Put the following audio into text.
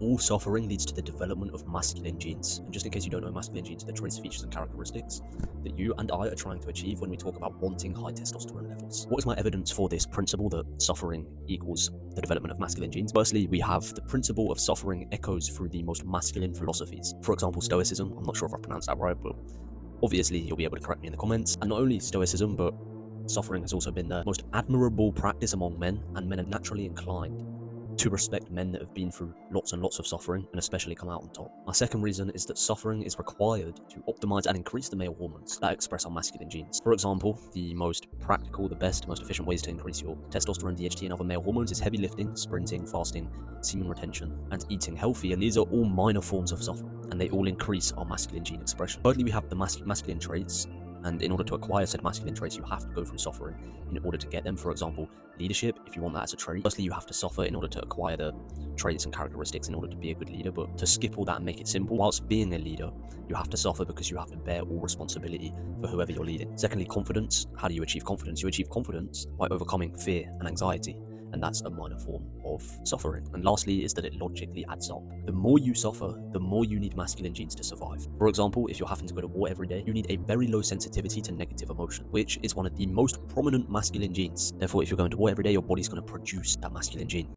all suffering leads to the development of masculine genes. And just in case you don't know, masculine genes are the traits, features, and characteristics that you and I are trying to achieve when we talk about wanting high testosterone levels. What is my evidence for this principle that suffering equals the development of masculine genes? Firstly, we have the principle of suffering echoes through the most masculine philosophies. For example, Stoicism. I'm not sure if I pronounced that right, but obviously you'll be able to correct me in the comments. And not only Stoicism, but suffering has also been the most admirable practice among men, and men are naturally inclined to respect men that have been through lots and lots of suffering and especially come out on top. My second reason is that suffering is required to optimize and increase the male hormones that express our masculine genes. For example, the most practical, the best, most efficient ways to increase your testosterone, DHT, and other male hormones is heavy lifting, sprinting, fasting, semen retention, and eating healthy. And these are all minor forms of suffering, and they all increase our masculine gene expression. Thirdly, we have the masculine traits. And in order to acquire said masculine traits, you have to go through suffering in order to get them. For example, leadership, if you want that as a trait, firstly, you have to suffer in order to acquire the traits and characteristics in order to be a good leader. But to skip all that and make it simple, whilst being a leader, you have to suffer because you have to bear all responsibility for whoever you're leading. Secondly, confidence. How do you achieve confidence? You achieve confidence by overcoming fear and anxiety, and that's a minor form of suffering. And lastly is that it logically adds up. The more you suffer, the more you need masculine genes to survive. For example, if you're having to go to war every day, you need a very low sensitivity to negative emotion, which is one of the most prominent masculine genes. Therefore, if you're going to war every day, your body's going to produce that masculine gene.